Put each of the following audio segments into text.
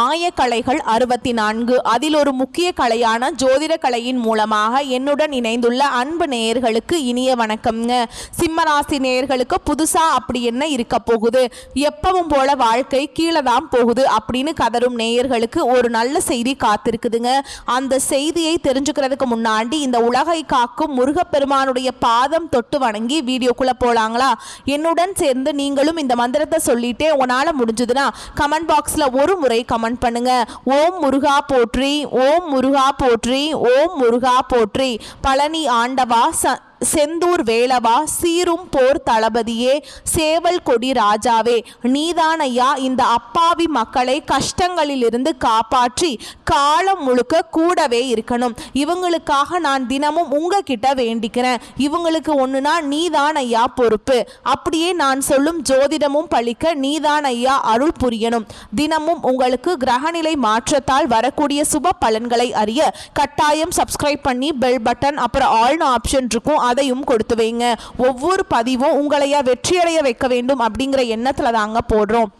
ஆயக்கலைகள் 64. அதில் ஒரு முக்கிய கலையான ஜோதிட கலையின் மூலமாக என்னுடன் இணைந்துள்ள அன்பு நேயர்களுக்கு இனிய வணக்கம்ங்க. சிம்மராசி நேயர்களுக்கு புதுசா அப்படி என்ன இருக்க போகுது, எப்பவும் போல வாழ்க்கை கீழே தான் போகுது அப்படின்னு கதரும் நேயர்களுக்கு ஒரு நல்ல செய்தி காத்திருக்குதுங்க. அந்த செய்தியை தெரிஞ்சுக்கிறதுக்கு முன்னாடி இந்த உலகை காக்கும் முருகப்பெருமானுடைய பாதம் தொட்டு வணங்கி வீடியோக்குள்ள போலாங்களா? என்னுடன் சேர்ந்து நீங்களும் இந்த மந்திரத்தை சொல்லிட்டே உங்களால முடிஞ்சதுன்னா கமெண்ட் பாக்ஸ்ல ஒரு முறை கமெண்ட் பண்ணுங்க. ஓம் முருகா போற்றி, ஓம் முருகா போற்றி, ஓம் முருகா போற்றி. பழனி ஆண்டவா, செந்தூர் வேலவா, சீரும் போர் தளபதியே, சேவல் கொடி ராஜாவே, நீதானையா இந்த அப்பாவி மக்களை கஷ்டங்களிலிருந்து காப்பாற்றி காலம் முழுக்க கூடவே இருக்கணும். இவங்களுக்காக நான் தினமும் உங்ககிட்ட வேண்டிக்கிறேன். இவங்களுக்கு ஒண்ணுனா நீதானையா பொறுப்பு. அப்படியே நான் சொல்லும் ஜோதிடமும் பழிக்க நீதானையா அருள் புரியணும். தினமும் உங்களுக்கு கிரகநிலை மாற்றத்தால் வரக்கூடிய சுப பலன்களை அறிய கட்டாயம் சப்ஸ்கிரைப் பண்ணி பெல் பட்டன் அப்புறம் ஆல்னு ஆப்ஷன் இருக்கும், அதையும் கொடுத்து வைங்க. ஒவ்வொரு பதிவும் உங்களையா வெற்றியடைய வைக்க வேண்டும் அப்படிங்கிற எண்ணத்துல தாங்க போடுறோம்.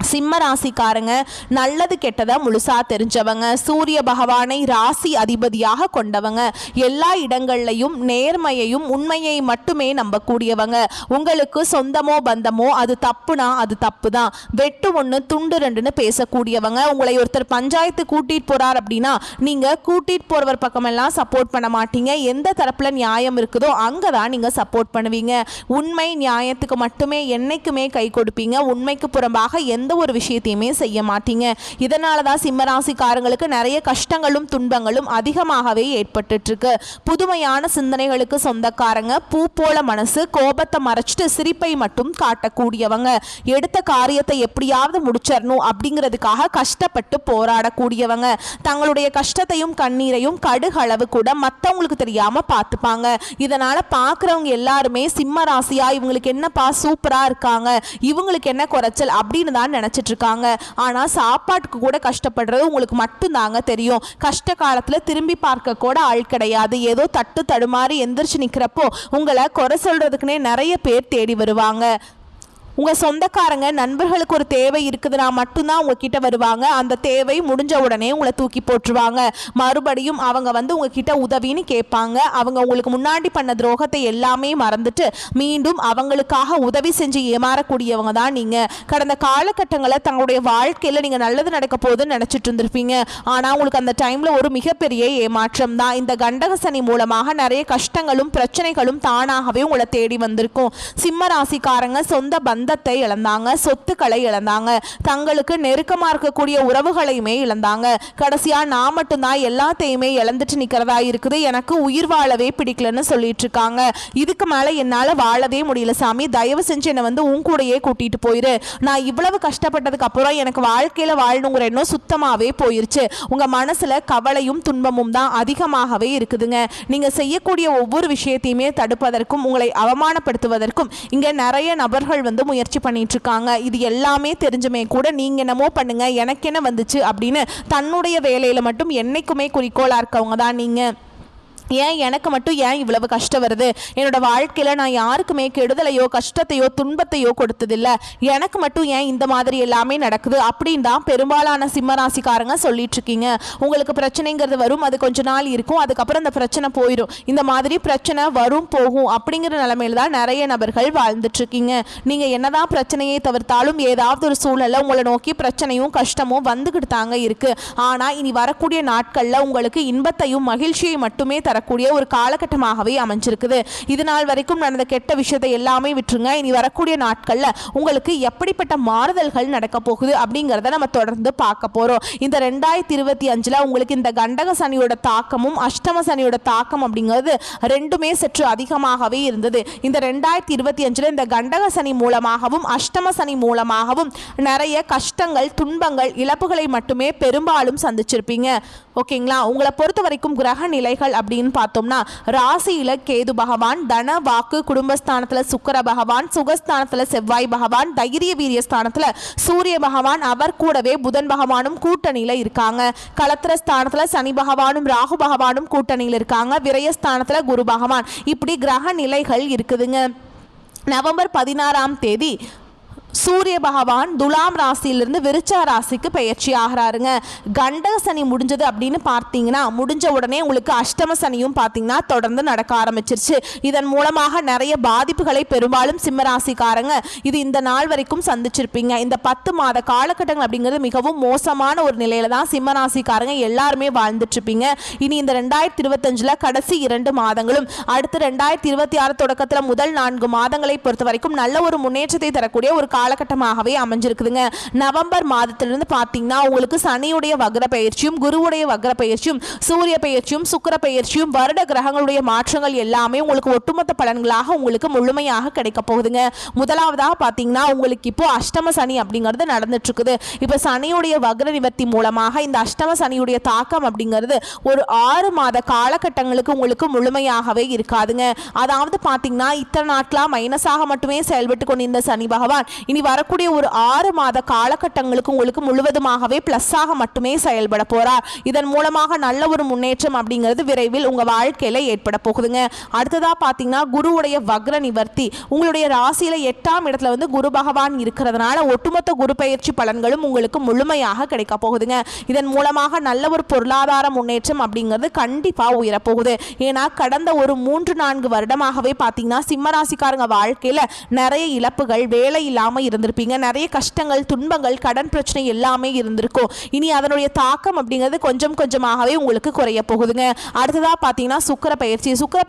சிம்ம ராசிக்காரங்க நல்லது கெட்டதை முழுசா தெரிஞ்சவங்க, சூரிய பகவானை ராசி அதிபதியாக கொண்டவங்க, எல்லா இடங்கள்லையும் நேர்மையையும் உண்மையை மட்டுமே நம்பக்கூடியவங்க. உங்களுக்கு சொந்தமோ பந்தமோ அது தப்புனா அது தப்பு தான், வெட்டு ஒன்று துண்டு ரெண்டுன்னு பேசக்கூடியவங்க. உங்களை ஒருத்தர் பஞ்சாயத்து கூட்டிட்டு போறார் அப்படின்னா நீங்க கூட்டிட்டு போறவர் பக்கமெல்லாம் சப்போர்ட் பண்ண மாட்டீங்க. எந்த தரப்புல நியாயம் இருக்குதோ அங்கதான் நீங்க சப்போர்ட் பண்ணுவீங்க. உண்மை நியாயத்துக்கு மட்டுமே என்னைக்குமே கை கொடுப்பீங்க. உண்மைக்கு புறம்பாக எந்த ஒரு விஷயத்தையுமே செய்ய மாட்டீங்க. இதனால தான் சிம்மராசிக்காரங்களுக்கு நிறைய கஷ்டங்களும் துன்பங்களும் அதிகமாகவே ஏற்பட்டு இருக்கு. புதுமையான சிந்தனைகளுக்கு சொந்தக்காரங்க, பூ போல மனசு, கோபத்தை மறைச்சிட்டு சிரிப்பை மட்டும் காட்டக்கூடியவங்க, எடுத்த காரியத்தை எப்படியாவது முடிச்சிடணும் அப்படிங்கிறதுக்காக கஷ்டப்பட்டு போராடக்கூடியவங்க, தங்களுடைய கஷ்டத்தையும் கண்ணீரையும் கடுகளவு கூட மற்றவங்களுக்கு தெரியாம பார்த்துப்பாங்க. இதனால பார்க்குறவங்க எல்லாருமே சிம்ம ராசியா இவங்களுக்கு என்னப்பா சூப்பரா இருக்காங்க, இவங்களுக்கு என்ன குறைச்சல் அப்படின்னு தான் நினைச்சிட்டு இருக்காங்க. ஆனா சாப்பாட்டுக்கு கூட கஷ்டப்படுறது உங்களுக்கு மட்டும் தாங்க தெரியும். கஷ்ட காலத்துல திரும்பி பார்க்க கூட ஆள் கிடையாது. ஏதோ தட்டு தடுமாறி எந்திரிச்சு நிக்கிறப்போ உங்களை குறை சொல்றதுக்குன்னே நிறைய பேர் தேடி வருவாங்க. உங்கள் சொந்தக்காரங்க நண்பர்களுக்கு ஒரு தேவை இருக்குதுன்னா மட்டும்தான் உங்ககிட்ட வருவாங்க. அந்த தேவை முடிஞ்ச உடனே உங்களை தூக்கி போட்டுருவாங்க. மறுபடியும் அவங்க உங்ககிட்ட உதவின்னு கேட்பாங்க. அவங்க உங்களுக்கு முன்னாடி பண்ண துரோகத்தை எல்லாமே மறந்துட்டு மீண்டும் அவங்களுக்காக உதவி செஞ்சு ஏமாறக்கூடியவங்க தான் நீங்கள். கடந்த காலகட்டங்களில் தங்களுடைய வாழ்க்கையில் நீங்கள் நல்லது நடக்க போகுதுன்னு நினச்சிட்டு இருந்திருப்பீங்க. ஆனால் உங்களுக்கு அந்த டைமில் ஒரு மிகப்பெரிய ஏமாற்றம் தான். இந்த கண்டக சனி மூலமாக நிறைய கஷ்டங்களும் பிரச்சனைகளும் தானாகவே உங்களை தேடி வந்திருக்கும். சிம்ம ராசிக்காரங்க சொந்த பந்தத்தை இழந்தாங்க, சொத்துக்களை இழந்தாங்க, தங்களுக்கு நெருக்கமா இருக்கக்கூடிய உறவுகளையுமே இழந்தாங்க. கடைசியா நான் மட்டும்தான் எல்லாத்தையுமே இழந்துட்டு நிக்கிறதா இருக்குது, எனக்கு உயிர் வாழவே பிடிக்கலன்னு சொல்லிட்டு இருக்காங்க. இதுக்கு மேல என்னால வாழவே முடியல சாமி, தயவு செஞ்சு என்னை உன் கூடயே கூட்டிட்டு போயிரு. நான் இவ்வளவு கஷ்டப்பட்டதுக்கு அப்புறம் எனக்கு வாழ்க்கையில வாழணுங்கிற எண்ணம் சுத்தமாவே போயிருச்சு. உங்க மனசுல கவலையும் துன்பமும் தான் அதிகமாகவே இருக்குதுங்க. நீங்க செய்யக்கூடிய ஒவ்வொரு விஷயத்தையுமே தடுப்பதற்கும் உங்களை அவமானப்படுத்துவதற்கும் இங்க நிறைய நபர்கள் முயற்சி பண்ணிட்டு இருக்காங்க. இது எல்லாமே தெரிஞ்சுமே கூட நீங்க என்னமோ பண்ணுங்க எனக்கு என்ன வந்துச்சு அப்படின்னு தன்னுடைய வேலையில மட்டும் என்னைக்குமே குறிக்கோளா இருக்கவங்க தான் நீங்க. ஏன் எனக்கு மட்டும் ஏன் இவ்வளவு கஷ்டம் வருது, என்னோட வாழ்க்கையில் நான் யாருக்குமே கெடுதலையோ கஷ்டத்தையோ துன்பத்தையோ கொடுத்ததில்லை, எனக்கு மட்டும் ஏன் இந்த மாதிரி எல்லாமே நடக்குது அப்படின்னு தான் பெரும்பாலான சிம்மராசிக்காரங்க சொல்லிட்டு இருக்கீங்க. உங்களுக்கு பிரச்சனைங்கிறது வரும், அது கொஞ்ச நாள் இருக்கும், அதுக்கப்புறம் அந்த பிரச்சனை போயிடும். இந்த மாதிரி பிரச்சனை வரும் போகும் அப்படிங்கிற நிலைமையில தான் நிறைய நபர்கள் வாழ்ந்துட்டு இருக்கீங்க. நீங்கள் என்னதான் பிரச்சனையை தவிர்த்தாலும் ஏதாவது ஒரு சூழலில் உங்களை நோக்கி பிரச்சனையும் கஷ்டமும் வந்துக்கிட்டு தாங்க இருக்கு. ஆனால் இனி வரக்கூடிய நாட்களில் உங்களுக்கு இன்பத்தையும் மகிழ்ச்சியை மட்டுமே வரக்கூடிய ஒரு காலகட்டமாகவே அமைஞ்சிருக்குது. இது நாள் வரைக்கும் நடந்த கெட்ட விஷயத்தை எல்லாமே விட்டுருங்க. இனி வரக்கூடிய நாட்கள்ல உங்களுக்கு எப்படிப்பட்ட மாறுதல்கள் நடக்க போகுது அப்படிங்கறத நம்ம தொடர்ந்து பார்க்க போறோம். இந்த 2025ல உங்களுக்கு இந்த கண்டக சனியோட தாக்கமும் அஷ்டம சனியோட தாக்கம் அப்படிங்கிறது ரெண்டுமே சற்று அதிகமாகவே இருந்தது. இந்த 2025ல இந்த கண்டக சனி மூலமாகவும் அஷ்டம சனி மூலமாகவும் நிறைய கஷ்டங்கள் துன்பங்கள் இழப்புகளை மட்டுமே பெரும்பாலும் சந்திச்சிருப்பீங்க. ஓகேங்களா? உங்களை பொறுத்த வரைக்கும் கிரக நிலைகள் அப்படின்னு பார்த்தோம்னா ராசியில கேது பகவான், தன வாக்கு குடும்பஸ்தானத்துல சுக்கிர பகவான், சுகஸ்தானத்துல செவ்வாய் பகவான், தைரிய வீரிய ஸ்தானத்துல சூரிய பகவான், அவர் கூடவே புதன் பகவானும் கூட்டணியில இருக்காங்க. களத்திர ஸ்தானத்துல சனி பகவானும் ராகு பகவானும் கூட்டணியில் இருக்காங்க. விரயஸ்தானத்துல குரு பகவான். இப்படி கிரக நிலைகள் இருக்குதுங்க. நவம்பர் 16ஆம் தேதி சூரிய பகவான் துலாம் ராசியிலிருந்து விருச்சக ராசிக்கு பயிற்சி ஆகிறாருங்க. கண்டக சனி முடிஞ்சது அப்படின்னு பார்த்தீங்கன்னா முடிஞ்ச உடனே உங்களுக்கு அஷ்டம சனியும் பார்த்தீங்கன்னா தொடர்ந்து நடக்க ஆரம்பிச்சிருச்சு. இதன் மூலமாக நிறைய பாதிப்புகளை பெரும்பாலும் சிம்மராசிக்காரங்க இது இந்த நாள் வரைக்கும் சந்திச்சிருப்பீங்க. இந்த 10 மாத காலகட்டங்கள் அப்படிங்கிறது மிகவும் மோசமான ஒரு நிலையில தான் சிம்மராசிக்காரங்க எல்லாருமே வாழ்ந்துட்டு இருப்பீங்க. இனி இந்த 2025 கடைசி 2 மாதங்களும் அடுத்து 2026 தொடக்கத்தில் முதல் 4 மாதங்களை பொறுத்த வரைக்கும் நல்ல ஒரு முன்னேற்றத்தை தரக்கூடிய ஒரு காலகட்டமாகவே அமைஞ்சிருக்குதுங்க. நவம்பர் மாதத்திலிருந்து பார்த்தீங்கன்னா உங்களுக்கு சனியுடைய வக்ர பயிற்சியும் குருவுடைய வக்ர பயிற்சியும் சூரிய பயிற்சியும் சுக்கிர பயிற்சியும் வருட கிரகங்களுடைய மாற்றங்கள் எல்லாமே உங்களுக்கு ஒட்டுமொத்த பலன்களாக உங்களுக்கு முழுமையாக கிடைக்க போகுதுங்க. முதலாவதாக பார்த்தீங்கன்னா உங்களுக்கு இப்போ அஷ்டம சனி அப்படிங்கிறது நடந்துட்டு இருக்குது. இப்போ சனியுடைய வக்ர நிவர்த்தி மூலமாக இந்த அஷ்டம சனியுடைய தாக்கம் அப்படிங்கிறது ஒரு 6 மாத காலகட்டங்களுக்கு உங்களுக்கு முழுமையாகவே இருக்காதுங்க. அதாவது பார்த்தீங்கன்னா இத்தனை நாட்களாக மைனஸாக மட்டுமே செயல்பட்டு கொண்டிருந்த சனி பகவான் இனி வரக்கூடிய ஒரு 6 மாத காலகட்டங்களுக்கு உங்களுக்கு முழுவதுமாகவே பிளஸ்ஸாக மட்டுமே செயல்பட போறார். இதன் மூலமாக நல்ல ஒரு முன்னேற்றம் அப்படிங்கிறது விரைவில் உங்க வாழ்க்கையில ஏற்பட போகுதுங்க. அடுத்ததா பாத்தீங்கன்னா குருவுடைய வக்ர நிவர்த்தி உங்களுடைய ராசியில 8ஆம் இடத்துல வந்து குரு பகவான் இருக்கிறதுனால ஒட்டுமொத்த குரு பயிற்சி பலன்களும் உங்களுக்கு முழுமையாக கிடைக்க போகுதுங்க. இதன் மூலமாக நல்ல ஒரு பொருளாதார முன்னேற்றம் அப்படிங்கிறது கண்டிப்பா உயரப்போகுது. ஏன்னா கடந்த ஒரு 3-4 வருடமாகவே பாத்தீங்கன்னா சிம்மராசிக்காரங்க வாழ்க்கையில நிறைய இழப்புகள் வேலை இல்லாம இருந்திருப்பீங்க. நிறைய கஷ்டங்கள் துன்பங்கள் கடன் பிரச்சனை எல்லாமே இருந்திருக்கும். இனி அதனுடைய தாக்கம் அப்படிங்கிறது கொஞ்சம் கொஞ்சமாகவே உங்களுக்கு குறைய போகுதுங்க. அடுத்ததா பார்த்தீங்கன்னா சுக்கிர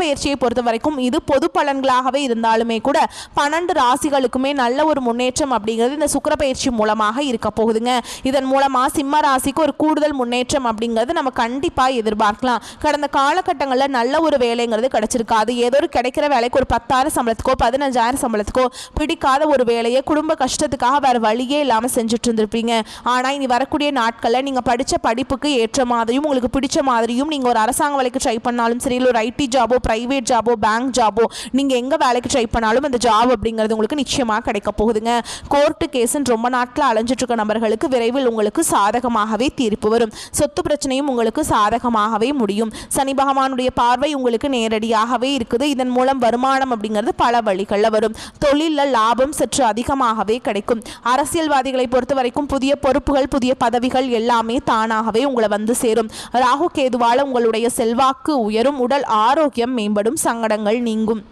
பயிற்சியை பொறுத்த வரைக்கும் இது பொது பலன்களாகவே இருந்தாலுமே கூட 12 ராசிகளுக்குமே நல்ல ஒரு முன்னேற்றம் அப்படிங்கிறது இந்த சுக்கிர பயிற்சி மூலமாக இருக்க போகுதுங்க. இதன் மூலமா சிம்ம ராசிக்கு ஒரு கூடுதல் முன்னேற்றம் அப்படிங்கிறது நம்ம கண்டிப்பா எதிர்பார்க்கலாம். கடந்த காலகட்டங்களில் நல்ல ஒரு வேலைங்கிறது கிடைச்சிருக்காது. ஏதோ ஒரு கிடைக்கிற வேலைக்கு ஒரு 10,000 சம்பளத்துக்கோ 15,000 சம்பளத்துக்கோ பிடிக்காத ஒரு வேலையை குடும்ப கஷ்டத்துக்காக வேற வழியே இல்லாமல் செஞ்சுட்டு இருந்திருப்பீங்க. ஆனால் இனி வரக்கூடிய நாட்களில் நீங்கள் படித்த படிப்புக்கு ஏற்ற மாதிரியும் உங்களுக்கு பிடிச்ச மாதிரியும் நீங்கள் ஒரு அரசாங்க வேலைக்கு ட்ரை பண்ணாலும் சரி இல்லை ஒரு ஐடி ஜாபோ பிரைவேட் ஜாபோ பேங்க் ஜாபோ நீங்கள் எங்கே வேலைக்கு ட்ரை பண்ணாலும் அந்த ஜாப் அப்படிங்கிறது உங்களுக்கு நிச்சயமாக கிடைக்க போகுதுங்க. கோர்ட்டு கேஸுன்னு ரொம்ப நாட்கள் அலைஞ்சிட்டு இருக்க நபர்களுக்கு விரைவில் உங்களுக்கு சாதகமாகவே தீர்ப்பு வரும். சொத்து பிரச்சனையும் உங்களுக்கு சாதகமாகவே முடியும். சனி பகவானுடைய பார்வை உங்களுக்கு நேரடியாகவே இருக்குது. இதன் மூலம் வருமானம் அப்படிங்கிறது பல வழிகளில் வரும். தொழிலில் லாபம் சற்று அதிகமாகவே கிடைக்கும். அரசியல்வாதிகளை பொறுத்த வரைக்கும் புதிய பொறுப்புகள் புதிய பதவிகள் எல்லாமே தானாகவே உங்களை வந்து சேரும். ராகு கேதுவால உங்களுடைய செல்வாக்கு உயரும். உடல் ஆரோக்கியம் மேம்படும். சங்கடங்கள் நீங்கும்.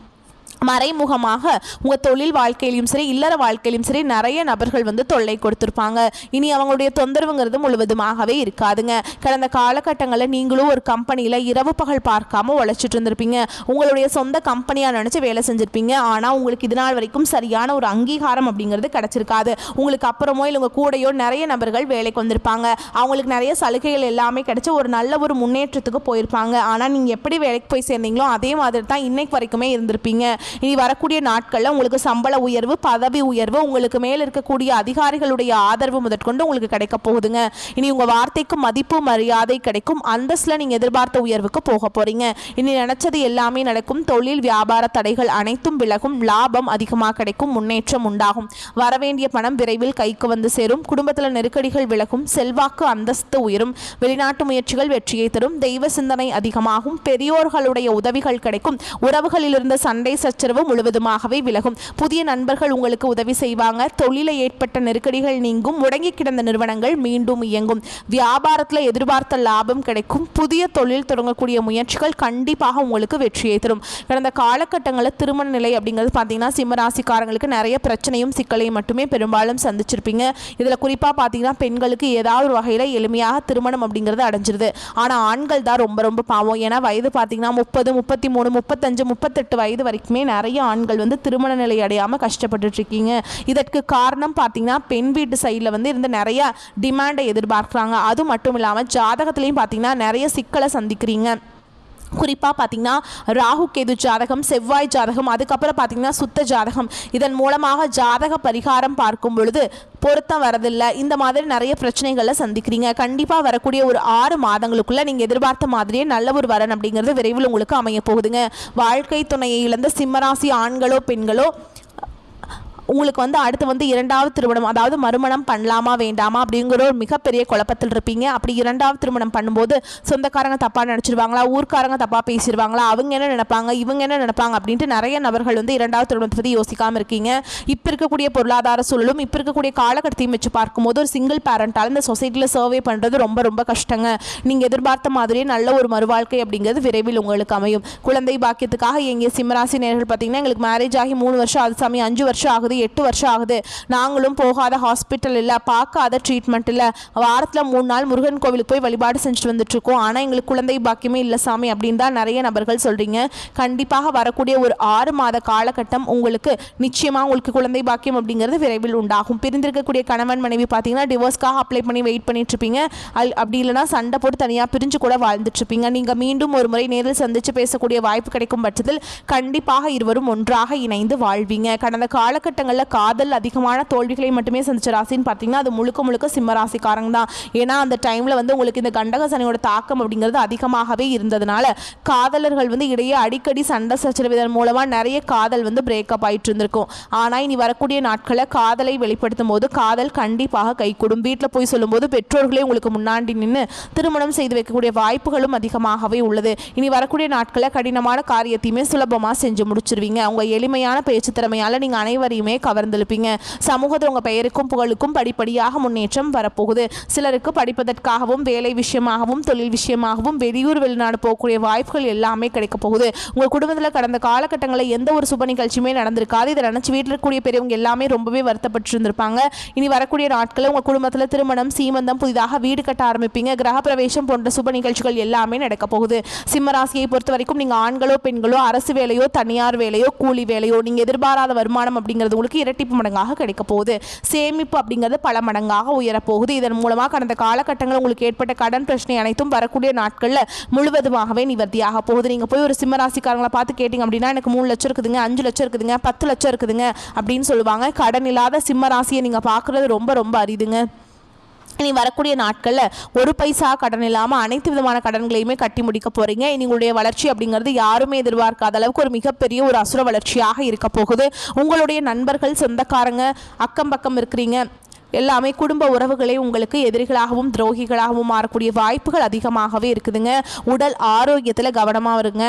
மறைமுகமாக உங்கள் தொழில் வாழ்க்கையிலும் சரி இல்லற வாழ்க்கையிலும் சரி நிறைய நபர்கள் வந்து தொல்லை கொடுத்துருப்பாங்க. இனி அவங்களுடைய தொந்தரவுங்கிறது முழுவதுமாகவே இருக்காதுங்க. கடந்த காலகட்டங்களில் நீங்களும் ஒரு கம்பெனியில் இரவு பகல் பார்க்காம உழைச்சிட்டு இருந்திருப்பீங்க. உங்களுடைய சொந்த கம்பெனியாக நினச்சி வேலை செஞ்சுருப்பீங்க. ஆனால் உங்களுக்கு இது நாள் வரைக்கும் சரியான ஒரு அங்கீகாரம் அப்படிங்கிறது கிடச்சிருக்காது. உங்களுக்கு அப்புறமோ இல்லை உங்கள் கூடையோ நிறைய நபர்கள் வேலைக்கு வந்திருப்பாங்க. அவங்களுக்கு நிறைய சலுகைகள் எல்லாமே கிடைச்சி ஒரு நல்ல ஒரு முன்னேற்றத்துக்கு போயிருப்பாங்க. ஆனால் நீங்கள் எப்படி வேலைக்கு போய் சேர்ந்தீங்களோ அதே மாதிரி தான் இன்னைக்கு வரைக்குமே இருந்திருப்பீங்க. இனி வரக்கூடிய நாட்களில் உங்களுக்கு சம்பள உயர்வு பதவி உயர்வு உங்களுக்கு மேல் இருக்கக்கூடிய அதிகாரிகளுடைய ஆதரவு முதற்கொண்டு உங்களுக்கு கிடைக்க போகுதுங்க. இனி உங்கள் வார்த்தைக்கு மதிப்பு மரியாதை கிடைக்கும். அந்தஸ்தில் நீங்கள் எதிர்பார்த்த உயர்வுக்கு போக போறீங்க. இனி நினைச்சது எல்லாமே நடக்கும். தொழில் வியாபார தடைகள் அனைத்தும் விலகும். லாபம் அதிகமாக கிடைக்கும். முன்னேற்றம் உண்டாகும். வரவேண்டிய பணம் விரைவில் கைக்கு வந்து சேரும். குடும்பத்தில் நெருக்கடிகள் விலகும். செல்வாக்கு அந்தஸ்து உயரும். வெளிநாட்டு முயற்சிகள் வெற்றியை தரும். தெய்வ சிந்தனை அதிகமாகும். பெரியோர்களுடைய உதவிகள் கிடைக்கும். உறவுகளில் இருந்த சண்டை சச்சரவு முழுவதுமாகவே விலகும். புதிய நண்பர்கள் உங்களுக்கு உதவி செய்வாங்க. தொழிலில் ஏற்பட்ட நெருக்கடிகள் நீங்கும். முடங்கி கிடந்த நிறுவனங்கள் மீண்டும் இயங்கும். வியாபாரத்தில் எதிர்பார்த்த லாபம் கிடைக்கும். புதிய தொழில் தொடங்கக்கூடிய முயற்சிகள் கண்டிப்பாக உங்களுக்கு வெற்றியை தரும். கடந்த காலகட்டங்களில் திருமண நிலை அப்படிங்கிறது பார்த்தீங்கன்னா சிம்மராசிக்காரங்களுக்கு நிறைய பிரச்சனையும் சிக்கலையும் மட்டுமே பெரும்பாலும் சந்திச்சிருப்பீங்க. இதில் குறிப்பாக பார்த்தீங்கன்னா பெண்களுக்கு ஏதாவது ஒரு வகையில் எளிமையாக திருமணம் அப்படிங்கிறது அடைஞ்சிருது. ஆனால் ஆண்கள் தான் ரொம்ப ரொம்ப பாவம். ஏன்னா வயது பார்த்தீங்கன்னா 30, 33, 35, 38 வயது வரைக்குமே நிறைய ஆண்கள் வந்து திருமண நிலை அடையாமல் கஷ்டப்பட்டு இருக்கீங்க. இதற்கு காரணம் பார்த்தீங்கன்னா பெண் வீட்டு சைடில் வந்து இருந்து நிறைய டிமாண்டை எதிர்பார்க்குறாங்க. அது மட்டும் இல்லாமல் ஜாதகத்திலையும் பார்த்தீங்கன்னா நிறைய சிக்கலை சந்திக்கிறீங்க. குறிப்பாக பார்த்தீங்கன்னா ராகு கேது ஜாதகம் செவ்வாய் ஜாதகம் அதுக்கப்புறம் பார்த்தீங்கன்னா சுத்த ஜாதகம் இதன் மூலமாக ஜாதக பரிகாரம் பார்க்கும் பொழுது பொருத்தம் வரதில்லை. இந்த மாதிரி நிறைய பிரச்சனைகளை சந்திக்கிறீங்க. கண்டிப்பாக வரக்கூடிய ஒரு 6 மாதங்களுக்குள்ளே நீங்கள் எதிர்பார்த்த மாதிரியே நல்ல ஒரு வரன் அப்படிங்கிறது விரைவில் உங்களுக்கு அமைய போகுதுங்க. வாழ்க்கை துணையை இழந்த சிம்மராசி ஆண்களோ பெண்களோ உங்களுக்கு வந்து அடுத்து வந்து இரண்டாவது திருமணம், அதாவது மறுமணம் பண்ணலாமா வேண்டாமா அப்படிங்கிற ஒரு மிகப்பெரிய குழப்பத்தில் இருப்பீங்க. அப்படி இரண்டாவது திருமணம் பண்ணும்போது சொந்தக்காரங்க தப்பாக நினச்சிருவாங்களா, ஊர்க்காரங்க தப்பாக பேசிடுவாங்களா, அவங்க என்ன நினைப்பாங்க, இவங்க என்ன நினைப்பாங்க அப்படின்ட்டு நிறைய நபர்கள் வந்து இரண்டாவது திருமணத்தை பற்றி யோசிக்காமல் இருக்கீங்க. இப்போ இருக்கக்கூடிய பொருளாதார சூழலும் இப்போ இருக்கக்கூடிய காலகட்டத்தையும் வச்சு பார்க்கும்போது ஒரு சிங்கிள் பேரண்டால் இந்த சொசைட்டியில் சர்வே பண்ணுறது ரொம்ப ரொம்ப கஷ்டங்க. நீங்கள் எதிர்பார்த்த மாதிரியே நல்ல ஒரு மறுவாழ்க்கை அப்படிங்கிறது விரைவில் உங்களுக்கு அமையும். குழந்தை பாக்கியத்துக்காக எங்கள் சிம்மராசி நேயர்கள் பார்த்தீங்கன்னா, எங்களுக்கு மேரேஜ் ஆகி 3 வருஷம், அது சமயம் 5 வருஷம் ஆகுது, 8 வருஷம் ஆகுது, நாங்களும் போகாத ஹாஸ்பிட்டல் இல்லை, பார்க்காத ட்ரீட்மெண்ட் இல்லை, வாரத்தில் 3 நாள் முருகன் கோவிலுக்கு போய் வழிபாடு செஞ்சுட்டு வந்துட்டுருக்கோம், ஆனால் எங்களுக்கு குழந்தை பாக்கியமே இல்லை சாமி அப்படின்னு தான் நிறைய நபர்கள் சொல்கிறீங்க. கண்டிப்பாக வரக்கூடிய ஒரு 6 மாத காலகட்டம் உங்களுக்கு நிச்சயமாக உங்களுக்கு குழந்தை பாக்கியம் அப்படிங்கிறது விரைவில் உண்டாகும். பிரிந்திருக்கக்கூடிய கணவன் மனைவி பார்த்தீங்கன்னா டிவோர்ஸ்க்காக அப்ளை பண்ணி வெயிட் பண்ணிட்டு இருப்பீங்க. அப்படி இல்லைனா சண்டை போட்டு தனியாக பிரிஞ்சு கூட வாழ்ந்துட்டு இருப்பீங்க. நீங்கள் மீண்டும் ஒரு முறை நேரில் சந்தித்து பேசக்கூடிய வாய்ப்பு கிடைக்கும் பட்சத்தில் கண்டிப்பாக இருவரும் ஒன்றாக இணைந்து வாழ்வீங்க. கடந்த காலகட்டங்களில் காதல் அதிகமான தோல்விகளை மட்டுமே சந்திச்ச ராசின்னு பார்த்தீங்கன்னா அது முழுக்க முழுக்க சிம்ம ராசிக்காரங்க தான். ஏன்னா அந்த டைமில் வந்து உங்களுக்கு இந்த கண்டக சனியோட தாக்கம் அப்படிங்கிறது அதிகமாகவே இருந்ததுனால காதலர்கள் வந்து இடையே அடிக்கடி சண்டை சச்சரவிதன் மூலமாக நிறைய காதல் வந்து பிரேக்கப் ஆகிட்டு இருந்திருக்கும். ஆனால் இனி வரக்கூடிய நாட்களில் காதலை வெளிப்படுத்தும் போது காதல் கண்டிப்பாக கைகூடும். வீட்டில் போய் சொல்லும்போது பெற்றோர்களே உங்களுக்கு முன்னாடி நின்று திருமணம் செய்து வைக்கக்கூடிய வாய்ப்புகளும் அதிகமாகவே உள்ளது. இனி வரக்கூடிய நாட்களில் கடினமான காரியத்தையுமே சுலபமாக செஞ்சு முடிச்சிருவீங்க. உங்கள் எளிமையான பேச்சு திறமையால் நீங்கள் அனைவரையுமே கவர்ந்தெழுப்பீங்க. சமூகத்தில் உங்கள் பெயருக்கும் புகழுக்கும் படிப்படியாக முன்னேற்றம் வரப்போகுது. சிலருக்கு படிப்பதற்காகவும் வேலை விஷயமாகவும் தொழில் விஷயமாகவும் வெளியூர் வெளிநாடு போகக்கூடிய வாய்ப்புகள் எல்லாமே கிடைக்க போகுது. உங்கள் குடும்பத்தில் கடந்த காலகட்டங்களில் எந்த ஒரு சுப நிகழ்ச்சியுமே நடந்திருக்காது. இதை நினச்சி வீட்டில் இருக்கக்கூடிய பெரியவங்க எல்லாமே ரொம்பவே வருத்தப்பட்டு இருந்திருப்பாங்க. இனி வரக்கூடிய நாட்களில் உங்கள் குடும்பத்தில் திருமணம், சீமந்தம், புதிதாக வீடு கட்ட ஆரம்பிப்பீங்க. கிரகப்பிரவேசம் போன்ற சுப நிகழ்ச்சிகள் எல்லாமே நடக்க போகுது. சிம்மராசியை பொறுத்த வரைக்கும் நீங்கள் ஆண்களோ பெண்களோ அரசு வேலையோ தனியார் வேலையோ கூலி வேலையோ நீங்கள் எதிர்பாராத வருமானம் அப்படிங்கிறது உங்களுக்கு இரட்டிப்பு மடங்காக கிடைக்க போகுது. சேமிப்பு அப்படிங்கிறது பல மடங்காக உயரப்போகுது. இதன் மூலமாக கடந்த காலகட்டங்களில் உங்களுக்கு ஏற்பட்ட கடன் பிரச்சனை அனைத்தும் வரக்கூடிய நாட்களில் முழுவதுமாகவே நிவர்த்தியாக போகுது. நீங்கள் போய் ஒரு சிம்மராசிக்காரங்களை பார்த்து கேட்டிங்க அப்படின்னா எனக்கு 3 லட்சம் இருக்குதுங்க, 5 லட்சம் இருக்குதுங்க, 10 லட்சம் இருக்குதுங்க அப்படின்னு சொல்லுவாங்க. கடன் இல்லாத சிம்மராசியை நீங்கள் பார்க்குறது ரொம்ப ரொம்ப அரிதுங்க. இனி வரக்கூடிய நாட்களில் ஒரு பைசா கடன் இல்லாமல் அனைத்து விதமான கடன்களையுமே கட்டி முடிக்க போகிறீங்க. இனி உங்களுடைய வளர்ச்சி அப்படிங்கிறது யாருமே எதிர்பார்க்காத அளவுக்கு ஒரு மிகப்பெரிய ஒரு அசுர வளர்ச்சியாக இருக்க போகுது. உங்களுடைய நண்பர்கள், சொந்தக்காரங்க, அக்கம் பக்கம் இருக்கிறீங்க எல்லாமே குடும்ப உறவுகளே உங்களுக்கு எதிரிகளாகவும் துரோகிகளாகவும் மாறக்கூடிய வாய்ப்புகள் அதிகமாகவே இருக்குதுங்க. உடல் ஆரோக்கியத்தில் கவனமாக இருங்க.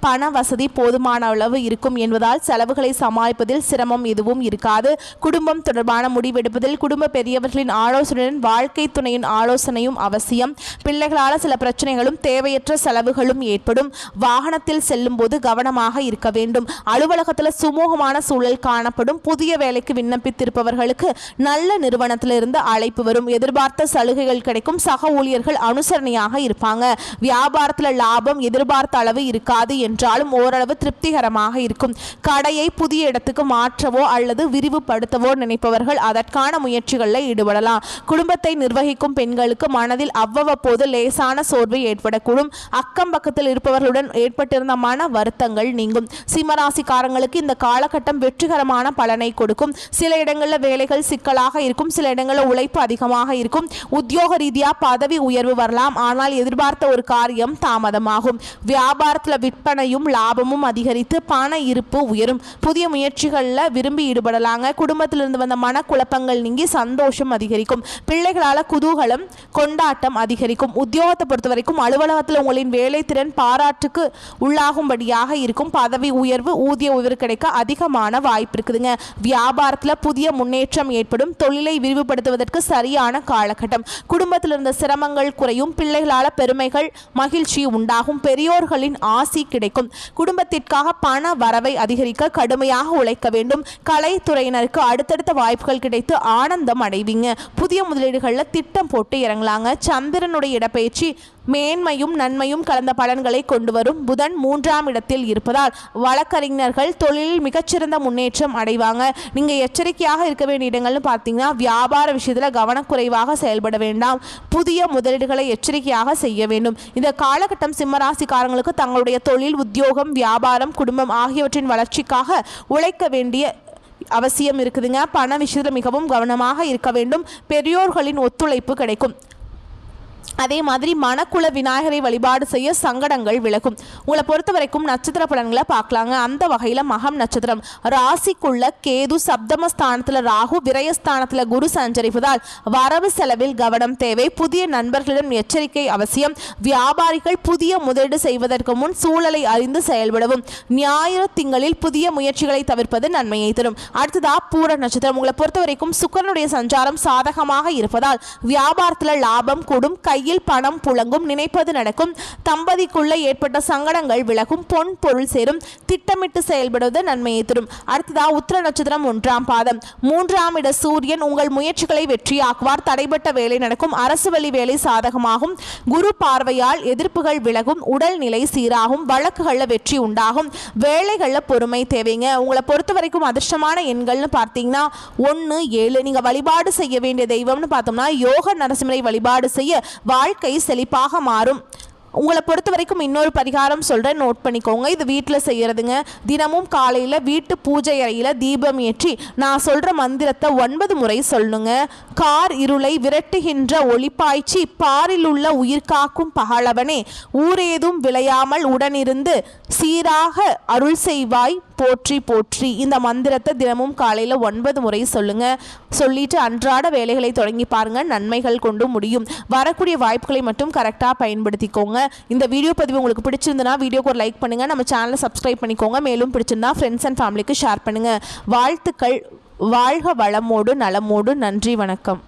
பண வசதி போதுமான அளவு இருக்கும் என்பதால் செலவுகளை சமாளிப்பதில் சிரமம் எதுவும் இருக்காது. குடும்பம் தொடர்பான முடிவெடுப்பதில் குடும்ப பெரியவர்களின் ஆலோசனையுடன் வாழ்க்கை துணையின் ஆலோசனையும் அவசியம். பிள்ளைகளால் சில பிரச்சனைகளும் தேவையற்ற செலவுகளும் ஏற்படும். வாகனத்தில் செல்லும் போது கவனமாக இருக்க வேண்டும். அலுவலகத்தில் சுமூகமான சூழல் காணப்படும். புதிய வேலைக்கு விண்ணப்பித்திருப்பவர்களுக்கு நல்ல நிறுவனத்திலிருந்து அழைப்பு வரும். எதிர்பார்த்த சலுகைகள் கிடைக்கும். சக ஊழியர்கள் அனுசரணையாக இருப்பாங்க. வியாபாரத்தில் லாபம் எதிர்பார்த்த அளவு இருக்காது என்றாலும் ஓரளவு திருப்திகரமாக இருக்கும். கடையை புதிய இடத்துக்கு மாற்றவோ அல்லது விரிவுபடுத்தவோ நினைப்பவர்கள் அதற்கான முயற்சிகளில் ஈடுபடலாம். குடும்பத்தை நிர்வகிக்கும் பெண்களுக்கு மனதில் அவ்வப்போது லேசான சோர்வு ஏற்படக்கூடும். அக்கம் பக்கத்தில் இருப்பவர்களுடன் ஏற்பட்டிருந்த மன வருத்தங்கள் நீங்கும். சிம்மராசிக்காரங்களுக்கு இந்த காலகட்டம் வெற்றிகரமான பலனை கொடுக்கும். சில இடங்களில் வேலைகள் சிக்கலாக இருக்கும், சில இடங்களில் உழைப்பு அதிகமாக இருக்கும். உத்தியோக ரீதியாக பதவி உயர்வு வரலாம், ஆனால் எதிர்பார்த்த ஒரு காரியம் தாமதமாகும். வியாபாரத்தில் விற்பனை லாபமும் அதிகரித்து பண இருப்பு உயரும். புதிய முயற்சிகளில் விரும்பி ஈடுபடலாங்க. குடும்பத்திலிருந்து வந்த மனக்குழப்பங்கள் நீங்கி சந்தோஷம் அதிகரிக்கும். பிள்ளைகளால் குதூகலம் கொண்டாட்டம் அதிகரிக்கும். உத்தியோகத்தை பொறுத்த வரைக்கும் அலுவலகத்தில் உங்களின் வேலை திறன் பாராட்டுக்கு உள்ளாகும்படியாக இருக்கும். பதவி உயர்வு, ஊதிய உயர்வு கிடைக்க அதிகமான வாய்ப்பு இருக்குதுங்க. வியாபாரத்தில் புதிய முன்னேற்றம் ஏற்படும். தொழிலை விரிவுபடுத்துவதற்கு சரியான காலகட்டம். குடும்பத்தில் இருந்த சிரமங்கள் குறையும். பிள்ளைகளால் பெருமைகள், மகிழ்ச்சி உண்டாகும். பெரியோர்களின் ஆசி கிடைக்கும். குடும்பத்திற்காக பண வரவை அதிகரிக்க கடுமையாக உழைக்க வேண்டும். கலைத்துறையினருக்கு அடுத்தடுத்த வாய்ப்புகள் கிடைத்து ஆனந்தம் அடைவீங்க. புதிய முதலீடுகளில் திட்டம் போட்டு இறங்கலாங்க. சந்திரனுடைய இடப்பெயர்ச்சி மேன்மையும் நன்மையும் கலந்த பலன்களை கொண்டு வரும். புதன் 3ஆம் இடத்தில் இருப்பதால் வழக்கறிஞர்கள் தொழிலில் மிகச்சிறந்த முன்னேற்றம் அடைவாங்க. நீங்கள் எச்சரிக்கையாக இருக்க வேண்டிய இடங்கள்னு பார்த்தீங்கன்னா வியாபார விஷயத்தில் கவனக்குறைவாக செயல்பட வேண்டாம். புதிய முதலீடுகளை எச்சரிக்கையாக செய்ய வேண்டும். இந்த காலகட்டம் சிம்மராசிக்காரங்களுக்கு தங்களுடைய தொழில், உத்தியோகம், வியாபாரம், குடும்பம் ஆகியவற்றின் வளர்ச்சிக்காக உழைக்க வேண்டிய அவசியம் இருக்குதுங்க. பண விஷயத்தில் மிகவும் கவனமாக இருக்க வேண்டும். பெரியோர்களின் ஒத்துழைப்பு கிடைக்கும். அதே மாதிரி மணக்குள விநாயகரை வழிபாடு செய்ய சங்கடங்கள் விலகும். உங்களை பொறுத்த வரைக்கும் நட்சத்திர பலன்களை பார்க்கலாங்க. அந்த வகையில் மகம் நட்சத்திரம் ராசிக்குள்ள கேது, சப்தமஸ்தானத்தில் ராகு, விரயஸ்தானத்தில் குரு சஞ்சரிப்பதால் வரவு செலவில் கவனம் தேவை. புதிய நண்பர்களிடம் எச்சரிக்கை அவசியம். வியாபாரிகள் புதிய முதலீடு செய்வதற்கு முன் சூழலை அறிந்து செயல்படவும். ஞாயிறு திங்களில் புதிய முயற்சிகளை தவிர்ப்பது நன்மையை தரும். அடுத்ததா பூர நட்சத்திரம். உங்களை பொறுத்த வரைக்கும் சுக்கிரனுடைய சஞ்சாரம் சாதகமாக இருப்பதால் வியாபாரத்தில் லாபம் கூடும். கையில் பணம் புழங்கும். நினைப்பது நடக்கும். தம்பதிக்குள்ள ஏற்பட்ட சங்கடங்கள் விலகும். பொன் பொருள் சேரும். திட்டமிட்டு செயல்படுவது நன்மையை தரும். அடுத்ததா உத்திர நட்சத்திரம் 1ஆம் பாதம். 3ஆம் இட சூரியன் உங்கள் முயற்சிகளை வெற்றியாக்குவார். தடைபட்ட வேலை நடக்கும். அரசு வழி வேலை சாதகமாகும். குரு பார்வையால் எதிர்ப்புகள் விலகும். உடல்நிலை சீராகும். வழக்குகளில் வெற்றி உண்டாகும். வேலைகளில் பொறுமை தேவைங்க. உங்களை பொறுத்த வரைக்கும் அதிர்ஷ்டமான எண்கள்னு பார்த்தீங்கன்னா 1, 7. நீங்கள் வழிபாடு செய்ய வேண்டிய தெய்வம்னு பார்த்தோம்னா யோக நரசிம்மரை வழிபாடு செய்ய வாழ்க்கை செழிப்பாக மாறும். உங்களை பொறுத்த வரைக்கும் இன்னொரு பரிகாரம் சொல்கிறேன், நோட் பண்ணிக்கோங்க. இது வீட்டில் செய்கிறதுங்க. தினமும் காலையில் வீட்டு பூஜை அறையில் தீபம் ஏற்றி நான் சொல்கிற மந்திரத்தை 9 முறை சொல்லணுங்க. கார் இருளை விரட்டுகின்ற ஒளிப்பாய்ச்சி பாரில் உள்ள உயிர் காக்கும் பகலவனே, ஊரேதும் விளையாமல் உடனிருந்து சீராக அருள் செய்வாய் போற்றி போற்றி. இந்த மந்திரத்தை தினமும் காலையில் 9 முறை சொல்லுங்க. சொல்லிட்டு அன்றாட வேலைகளை தொடங்கி பாருங்க. நன்மைகள் கொண்டு முடியும். வரக்கூடிய வாய்ப்புகளை மட்டும் கரெக்டாக பயன்படுத்திக்கோங்க. இந்த வீடியோ பதிவு உங்களுக்கு பிடிச்சிருந்தனா வீடியோக்கு ஒரு லைக் பண்ணுங்க. நம்ம சேனலை சப்ஸ்கிரைப் பண்ணிக்கோங்க. மேலும் பிடிச்சிருந்தா ஃப்ரெண்ட்ஸ் அண்ட் ஃபேமிலிக்கு ஷேர் பண்ணுங்க. வாழ்த்துக்கள். வாழ்க வளமோடு நலமோடு. நன்றி, வணக்கம்.